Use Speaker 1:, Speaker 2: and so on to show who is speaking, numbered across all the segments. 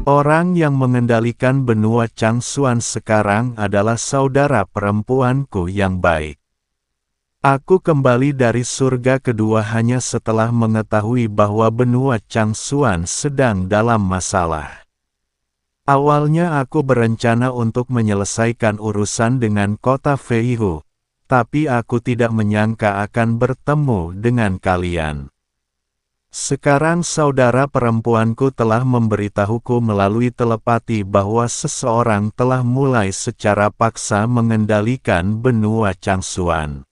Speaker 1: Orang yang mengendalikan benua Changsuan sekarang adalah saudara perempuanku yang baik. Aku kembali dari surga kedua hanya setelah mengetahui bahwa benua Changsuan sedang dalam masalah. Awalnya aku berencana untuk menyelesaikan urusan dengan kota Feihu, tapi aku tidak menyangka akan bertemu dengan kalian. Sekarang saudara perempuanku telah memberitahuku melalui telepati bahwa seseorang telah mulai secara paksa mengendalikan benua Changsuan.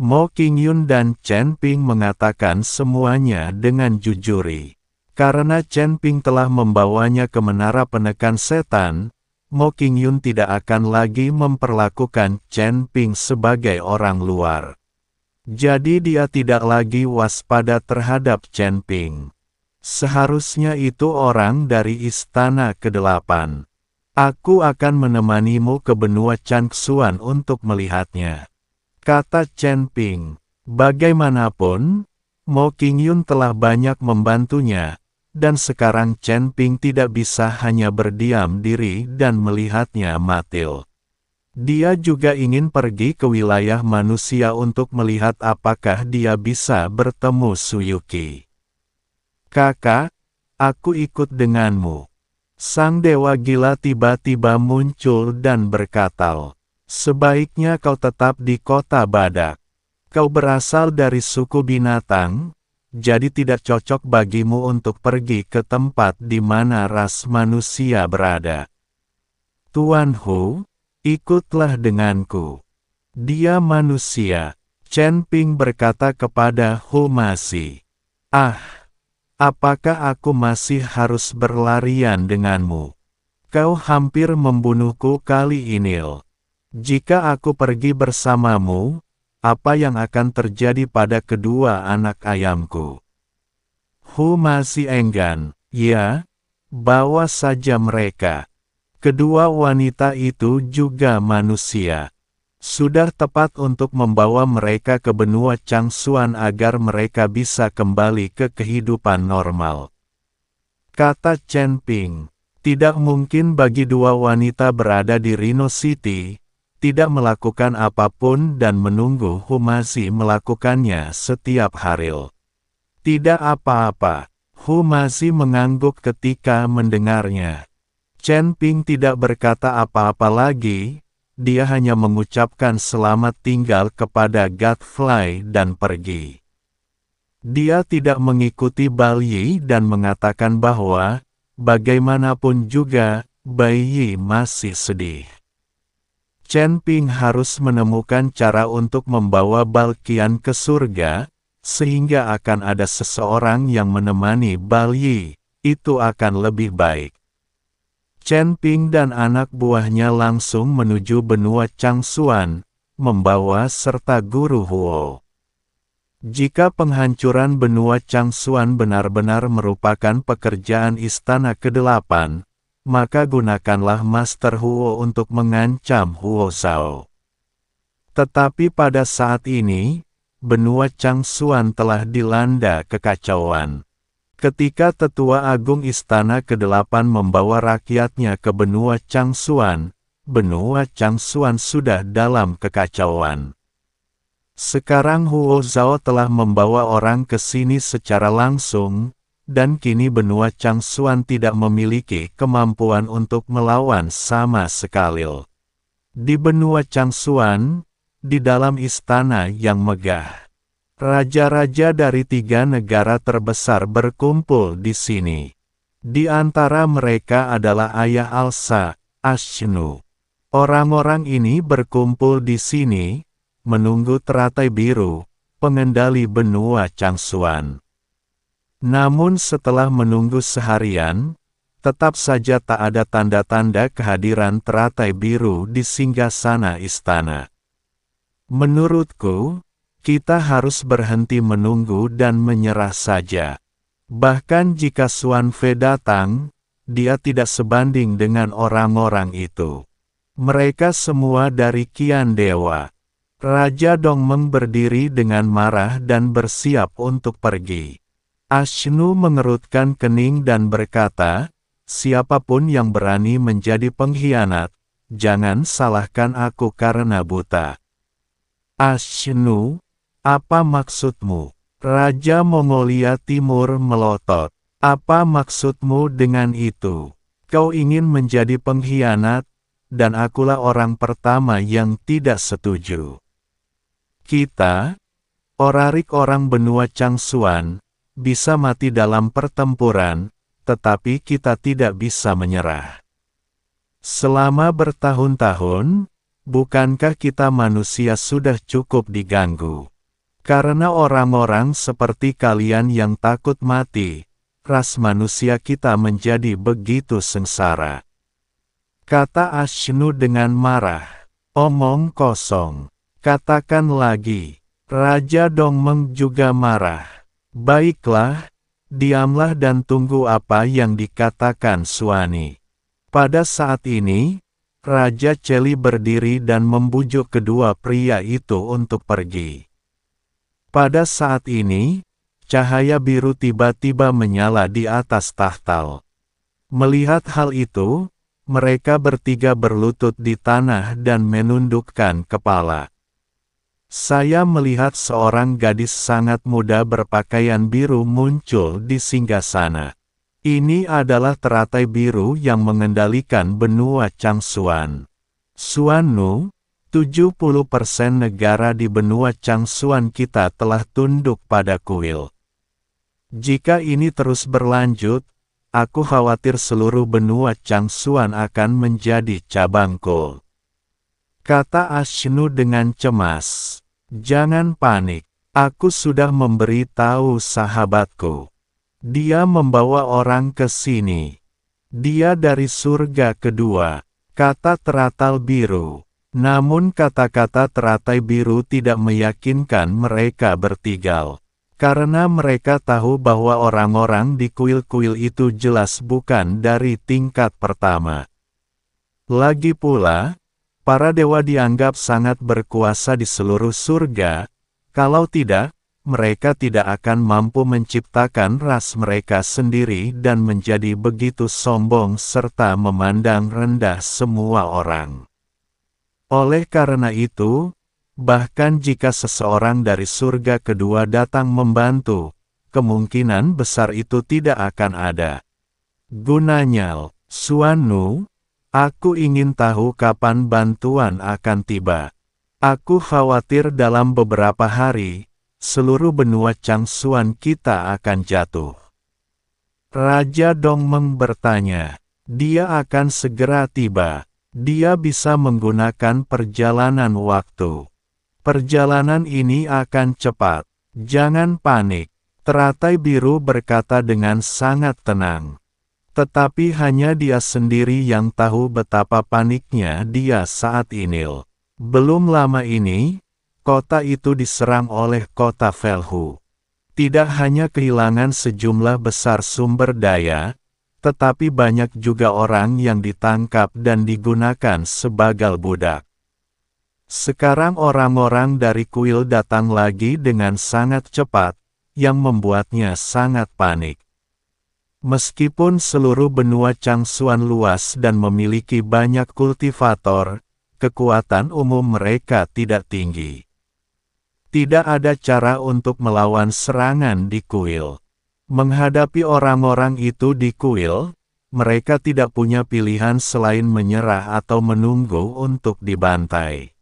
Speaker 1: Mo Qingyun dan Chen Ping mengatakan semuanya dengan jujuri. Karena Chen Ping telah membawanya ke menara penekan setan, Mo Qingyun tidak akan lagi memperlakukan Chen Ping sebagai orang luar. Jadi dia tidak lagi waspada terhadap Chen Ping. Seharusnya itu orang dari istana ke-8. Aku akan menemanimu ke benua Changsuan untuk melihatnya, kata Chen Ping. Bagaimanapun, Mo Qingyun telah banyak membantunya, dan sekarang Chen Ping tidak bisa hanya berdiam diri dan melihatnya mati. Dia juga ingin pergi ke wilayah manusia untuk melihat apakah dia bisa bertemu Suyuki. Kakak, aku ikut denganmu. Sang dewa gila tiba-tiba muncul dan berkata, sebaiknya kau tetap di kota Badak. Kau berasal dari suku binatang, jadi tidak cocok bagimu untuk pergi ke tempat di mana ras manusia berada. Tuan Hu, ikutlah denganku. Dia manusia, Chen Ping berkata kepada Hu Masi. Apakah aku masih harus berlarian denganmu? Kau hampir membunuhku kali ini. Jika aku pergi bersamamu, apa yang akan terjadi pada kedua anak ayamku? Hu Masi enggan. Ya, bawa saja mereka. Kedua wanita itu juga manusia. Sudah tepat untuk membawa mereka ke benua Changsuan agar mereka bisa kembali ke kehidupan normal. Kata Chen Ping, tidak mungkin bagi dua wanita berada di Rhino City, tidak melakukan apapun dan menunggu Hu Masi melakukannya setiap hari. Tidak apa-apa, Hu Masi mengangguk ketika mendengarnya. Chen Ping tidak berkata apa-apa lagi, dia hanya mengucapkan selamat tinggal kepada Godfly dan pergi. Dia tidak mengikuti Balyi dan mengatakan bahwa, bagaimanapun juga, Balyi masih sedih. Chen Ping harus menemukan cara untuk membawa Balqian ke surga, sehingga akan ada seseorang yang menemani Balyi, itu akan lebih baik. Chen Ping dan anak buahnya langsung menuju benua Changsuan, membawa serta guru Huo. Jika penghancuran benua Changsuan benar-benar merupakan pekerjaan istana ke-8, maka gunakanlah Master Huo untuk mengancam Huo Zhao. Tetapi pada saat ini, benua Changsuan telah dilanda kekacauan. Ketika Tetua Agung Istana ke-8 membawa rakyatnya ke benua Changsuan sudah dalam kekacauan. Sekarang Huo Zhao telah membawa orang ke sini secara langsung, dan kini benua Changsuan tidak memiliki kemampuan untuk melawan sama sekali. Di benua Changsuan, di dalam istana yang megah, raja-raja dari 3 negara terbesar berkumpul di sini. Di antara mereka adalah ayah Alsa, Ashnu. Orang-orang ini berkumpul di sini, menunggu teratai biru, pengendali benua Changsuan. Namun setelah menunggu seharian, tetap saja tak ada tanda-tanda kehadiran teratai biru di singgasana istana. Menurutku, kita harus berhenti menunggu dan menyerah saja. Bahkan jika Xuan Fei datang, dia tidak sebanding dengan orang-orang itu. Mereka semua dari Kian Dewa. Raja Dongmeng berdiri dengan marah dan bersiap untuk pergi. Ashnu mengerutkan kening dan berkata, Siapapun yang berani menjadi pengkhianat, jangan salahkan aku karena buta. Ashnu, apa maksudmu? Raja Mongolia Timur melotot. Apa maksudmu dengan itu? Kau ingin menjadi pengkhianat, dan akulah orang pertama yang tidak setuju. Kita, orang benua Changsuan, bisa mati dalam pertempuran, tetapi kita tidak bisa menyerah. Selama bertahun-tahun, bukankah kita manusia sudah cukup diganggu? Karena orang-orang seperti kalian yang takut mati, ras manusia kita menjadi begitu sengsara. Kata Ashnu dengan marah. Omong kosong. Katakan lagi. Raja Dongmeng juga marah. Baiklah, diamlah dan tunggu apa yang dikatakan Suani. Pada saat ini, Raja Celi berdiri dan membujuk kedua pria itu untuk pergi. Pada saat ini, cahaya biru tiba-tiba menyala di atas tahtal. Melihat hal itu, mereka bertiga berlutut di tanah dan menundukkan kepala. Saya melihat seorang gadis sangat muda berpakaian biru muncul di singgasana. Ini adalah teratai biru yang mengendalikan benua Changsuan. Suanu, 70% negara di benua Changsuan kita telah tunduk pada kuil. Jika ini terus berlanjut, aku khawatir seluruh benua Changsuan akan menjadi cabangku. Kata Ashnu dengan cemas. Jangan panik, aku sudah memberi tahu sahabatku. Dia membawa orang ke sini. Dia dari surga kedua, kata teratai biru. Namun kata-kata teratai biru tidak meyakinkan mereka bertiga. Karena mereka tahu bahwa orang-orang di kuil-kuil itu jelas bukan dari tingkat pertama. Lagi pula, para dewa dianggap sangat berkuasa di seluruh surga. Kalau tidak, mereka tidak akan mampu menciptakan ras mereka sendiri dan menjadi begitu sombong serta memandang rendah semua orang. Oleh karena itu, bahkan jika seseorang dari surga kedua datang membantu, kemungkinan besar itu tidak akan ada gunanya. Suanu, aku ingin tahu kapan bantuan akan tiba. Aku khawatir dalam beberapa hari, seluruh benua Changsuan kita akan jatuh. Raja Dongmeng bertanya. Dia akan segera tiba. Dia bisa menggunakan perjalanan waktu. Perjalanan ini akan cepat. Jangan panik. Teratai biru berkata dengan sangat tenang. Tetapi hanya dia sendiri yang tahu betapa paniknya dia saat ini. Belum lama ini, kota itu diserang oleh kota Velhu. Tidak hanya kehilangan sejumlah besar sumber daya, tetapi banyak juga orang yang ditangkap dan digunakan sebagai budak. Sekarang orang-orang dari kuil datang lagi dengan sangat cepat, yang membuatnya sangat panik. Meskipun seluruh benua Changsuan luas dan memiliki banyak kultivator, kekuatan umum mereka tidak tinggi. Tidak ada cara untuk melawan serangan di kuil. Menghadapi orang-orang itu di kuil, mereka tidak punya pilihan selain menyerah atau menunggu untuk dibantai.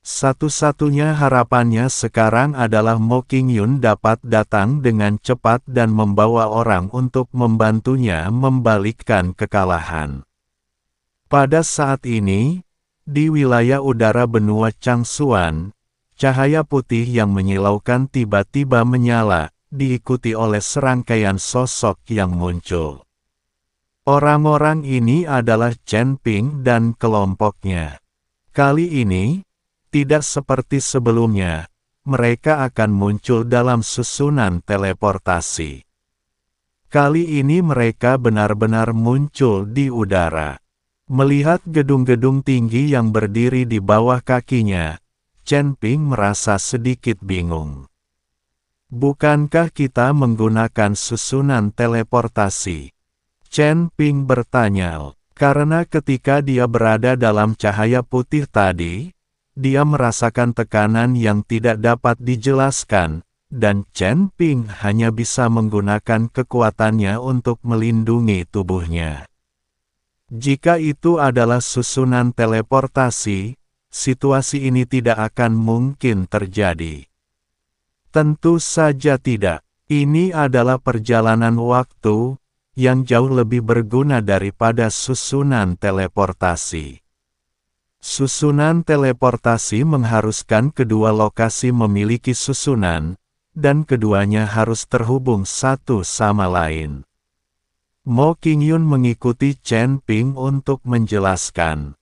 Speaker 1: Satu-satunya harapannya sekarang adalah Mo Qingyun dapat datang dengan cepat dan membawa orang untuk membantunya membalikkan kekalahan. Pada saat ini, di wilayah udara benua Changsuan, cahaya putih yang menyilaukan tiba-tiba menyala, diikuti oleh serangkaian sosok yang muncul. Orang-orang ini adalah Chen Ping dan kelompoknya. Kali ini, tidak seperti sebelumnya, mereka akan muncul dalam susunan teleportasi. Kali ini mereka benar-benar muncul di udara. Melihat gedung-gedung tinggi yang berdiri di bawah kakinya, Chen Ping merasa sedikit bingung. Bukankah kita menggunakan susunan teleportasi? Chen Ping bertanya, karena ketika dia berada dalam cahaya putih tadi, dia merasakan tekanan yang tidak dapat dijelaskan, dan Chen Ping hanya bisa menggunakan kekuatannya untuk melindungi tubuhnya. Jika itu adalah susunan teleportasi, situasi ini tidak akan mungkin terjadi. Tentu saja tidak. Ini adalah perjalanan waktu yang jauh lebih berguna daripada susunan teleportasi. Susunan teleportasi mengharuskan kedua lokasi memiliki susunan, dan keduanya harus terhubung satu sama lain. Mo Qingyun mengikuti Chen Ping untuk menjelaskan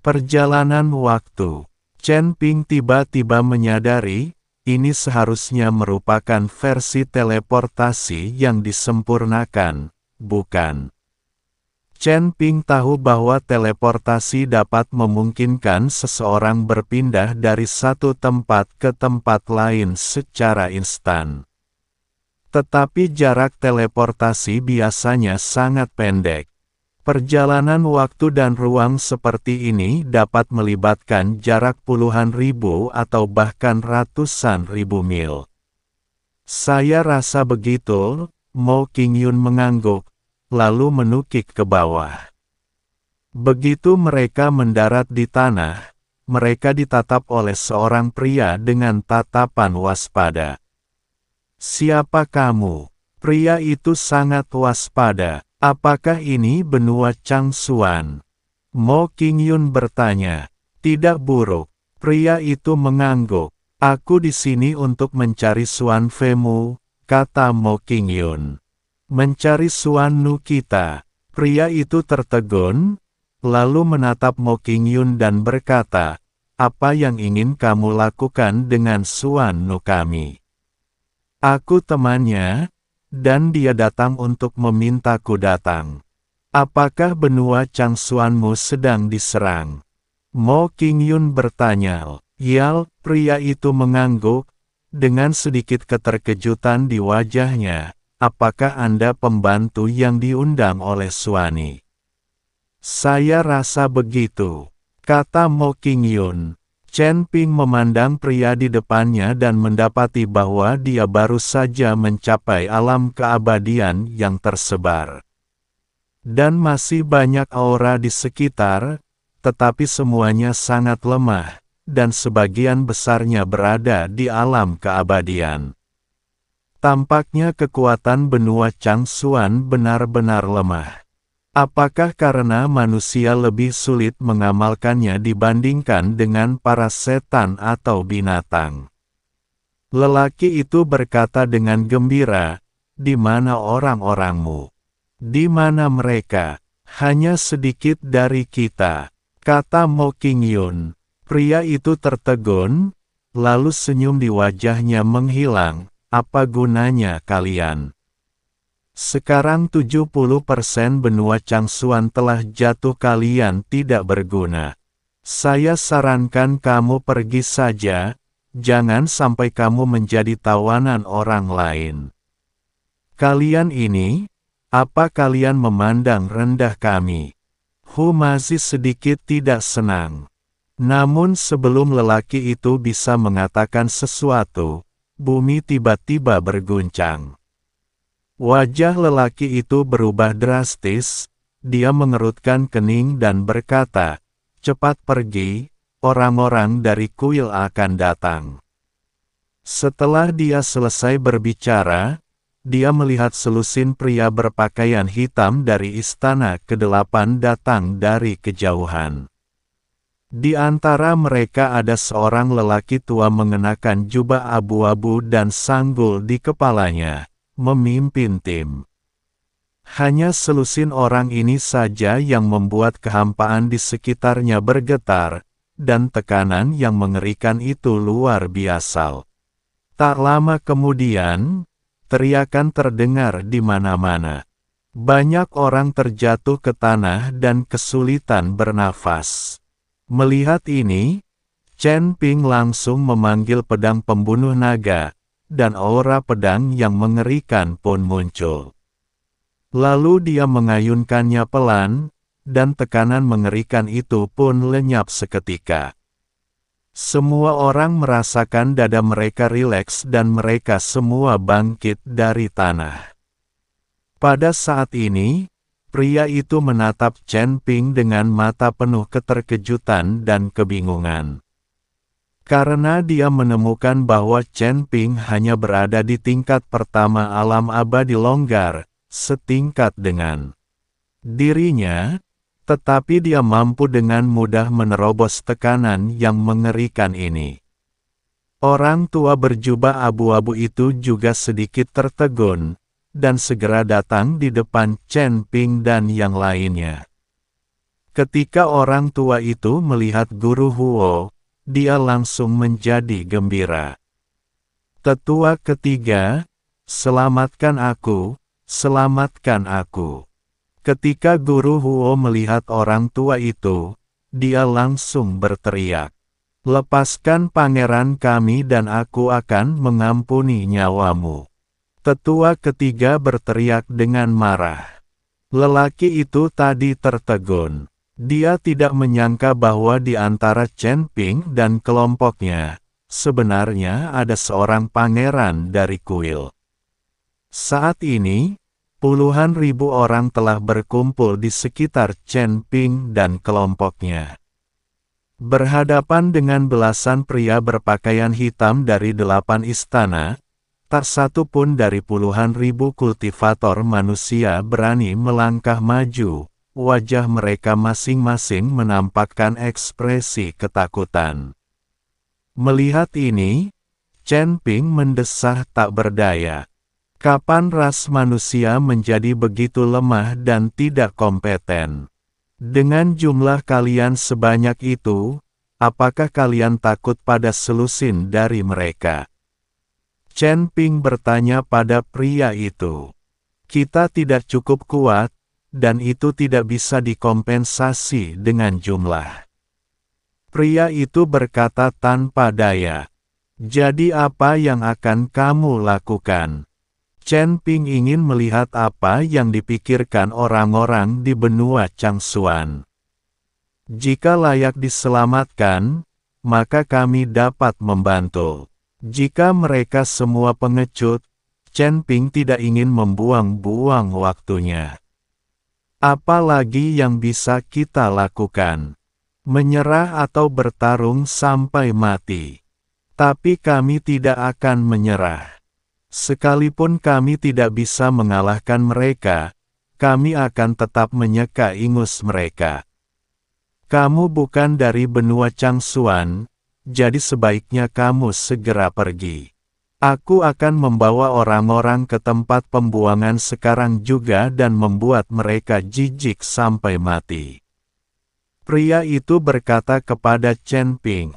Speaker 1: perjalanan waktu. Chen Ping tiba-tiba menyadari, ini seharusnya merupakan versi teleportasi yang disempurnakan, bukan? Chen Ping tahu bahwa teleportasi dapat memungkinkan seseorang berpindah dari satu tempat ke tempat lain secara instan. Tetapi jarak teleportasi biasanya sangat pendek. Perjalanan waktu dan ruang seperti ini dapat melibatkan jarak puluhan ribu atau bahkan ratusan ribu mil. Saya rasa begitu, Mo Qingyun mengangguk, lalu menukik ke bawah. Begitu mereka mendarat di tanah, mereka ditatap oleh seorang pria dengan tatapan waspada. Siapa kamu? Pria itu sangat waspada. Apakah ini benua Changsuan? Mo Qingyun bertanya. Tidak buruk. Pria itu mengangguk. Aku di sini untuk mencari Suan Femu, kata Mo Qingyun. Mencari Suan Nu kita. Pria itu tertegun, lalu menatap Mo Qingyun dan berkata, apa yang ingin kamu lakukan dengan Suan Nu kami? Aku temannya, dan dia datang untuk memintaku datang. Apakah benua Changsuanmu sedang diserang? Mo Qingyun bertanya. Yal, pria itu mengangguk, dengan sedikit keterkejutan di wajahnya. Apakah Anda pembantu yang diundang oleh Suani? Saya rasa begitu, kata Mo Qingyun. Chen Ping memandang pria di depannya dan mendapati bahwa dia baru saja mencapai alam keabadian yang tersebar. Dan masih banyak aura di sekitar, tetapi semuanya sangat lemah, dan sebagian besarnya berada di alam keabadian. Tampaknya kekuatan benua Changsuan benar-benar lemah. Apakah karena manusia lebih sulit mengamalkannya dibandingkan dengan para setan atau binatang? Lelaki itu berkata dengan gembira, di mana orang-orangmu? Di mana mereka? Hanya sedikit dari kita, kata Mo Qingyun. Pria itu tertegun, lalu senyum di wajahnya menghilang. Apa gunanya kalian? Sekarang 70% benua Changsuan telah jatuh, kalian tidak berguna. Saya sarankan kamu pergi saja, jangan sampai kamu menjadi tawanan orang lain. Kalian ini, apa kalian memandang rendah kami? Hu masih sedikit tidak senang. Namun sebelum lelaki itu bisa mengatakan sesuatu, bumi tiba-tiba berguncang. Wajah lelaki itu berubah drastis, dia mengerutkan kening dan berkata, cepat pergi, orang-orang dari kuil akan datang. Setelah dia selesai berbicara, dia melihat selusin pria berpakaian hitam dari istana ke-8 datang dari kejauhan. Di antara mereka ada seorang lelaki tua mengenakan jubah abu-abu dan sanggul di kepalanya, memimpin tim. Hanya selusin orang ini saja yang membuat kehampaan di sekitarnya bergetar, dan tekanan yang mengerikan itu luar biasa. Tak lama kemudian, teriakan terdengar di mana-mana. Banyak orang terjatuh ke tanah dan kesulitan bernafas. Melihat ini, Chen Ping langsung memanggil pedang pembunuh naga, dan aura pedang yang mengerikan pun muncul. Lalu dia mengayunkannya pelan, dan tekanan mengerikan itu pun lenyap seketika. Semua orang merasakan dada mereka rileks dan mereka semua bangkit dari tanah. Pada saat ini, pria itu menatap Chen Ping dengan mata penuh keterkejutan dan kebingungan. Karena dia menemukan bahwa Chen Ping hanya berada di tingkat pertama alam abadi longgar, setingkat dengan dirinya, tetapi dia mampu dengan mudah menerobos tekanan yang mengerikan ini. Orang tua berjubah abu-abu itu juga sedikit tertegun, dan segera datang di depan Chen Ping dan yang lainnya. Ketika orang tua itu melihat Guru Huo, dia langsung menjadi gembira. Tetua ketiga, selamatkan aku, selamatkan aku. Ketika Guru Huo melihat orang tua itu, dia langsung berteriak, lepaskan pangeran kami dan aku akan mengampuni nyawamu. Tetua ketiga berteriak dengan marah. Lelaki itu tadi tertegun. Dia tidak menyangka bahwa di antara Chen Ping dan kelompoknya, sebenarnya ada seorang pangeran dari kuil. Saat ini, puluhan ribu orang telah berkumpul di sekitar Chen Ping dan kelompoknya. Berhadapan dengan belasan pria berpakaian hitam dari 8 istana, tak satu pun dari puluhan ribu kultivator manusia berani melangkah maju. Wajah mereka masing-masing menampakkan ekspresi ketakutan. Melihat ini, Chen Ping mendesah tak berdaya. Kapan ras manusia menjadi begitu lemah dan tidak kompeten? Dengan jumlah kalian sebanyak itu, apakah kalian takut pada selusin dari mereka? Chen Ping bertanya pada pria itu. Kita tidak cukup kuat, dan itu tidak bisa dikompensasi dengan jumlah. Pria itu berkata tanpa daya. Jadi apa yang akan kamu lakukan? Chen Ping ingin melihat apa yang dipikirkan orang-orang di benua Changsuan. Jika layak diselamatkan, maka kami dapat membantu. Jika mereka semua pengecut, Chen Ping tidak ingin membuang-buang waktunya. Apalagi yang bisa kita lakukan? Menyerah atau bertarung sampai mati. Tapi kami tidak akan menyerah. Sekalipun kami tidak bisa mengalahkan mereka, kami akan tetap menyeka ingus mereka. Kamu bukan dari benua Changsuan, jadi sebaiknya kamu segera pergi. Aku akan membawa orang-orang ke tempat pembuangan sekarang juga dan membuat mereka jijik sampai mati. Pria itu berkata kepada Chen Ping,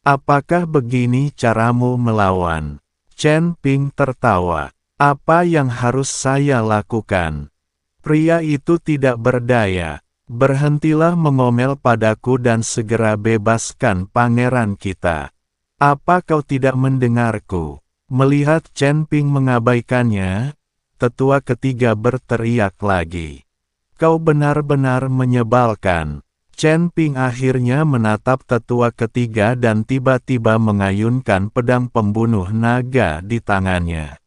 Speaker 1: apakah begini caramu melawan? Chen Ping tertawa. Apa yang harus saya lakukan? Pria itu tidak berdaya. Berhentilah mengomel padaku dan segera bebaskan pangeran kita. Apa kau tidak mendengarku? Melihat Chen Ping mengabaikannya, tetua ketiga berteriak lagi. Kau benar-benar menyebalkan. Chen Ping akhirnya menatap tetua ketiga dan tiba-tiba mengayunkan pedang pembunuh naga di tangannya.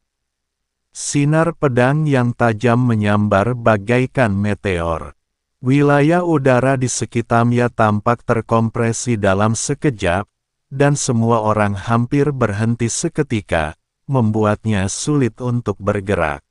Speaker 1: Sinar pedang yang tajam menyambar bagaikan meteor. Wilayah udara di sekitarnya tampak terkompresi dalam sekejap, dan semua orang hampir berhenti seketika, membuatnya sulit untuk bergerak.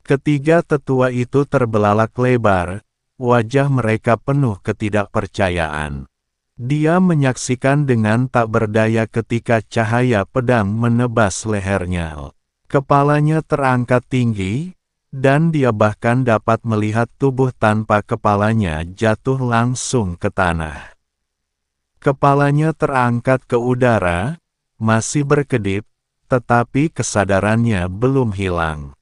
Speaker 1: Ketiga tetua itu terbelalak lebar, wajah mereka penuh ketidakpercayaan. Dia menyaksikan dengan tak berdaya ketika cahaya pedang menebas lehernya. Kepalanya terangkat tinggi, dan dia bahkan dapat melihat tubuh tanpa kepalanya jatuh langsung ke tanah. Kepalanya terangkat ke udara, masih berkedip, tetapi kesadarannya belum hilang.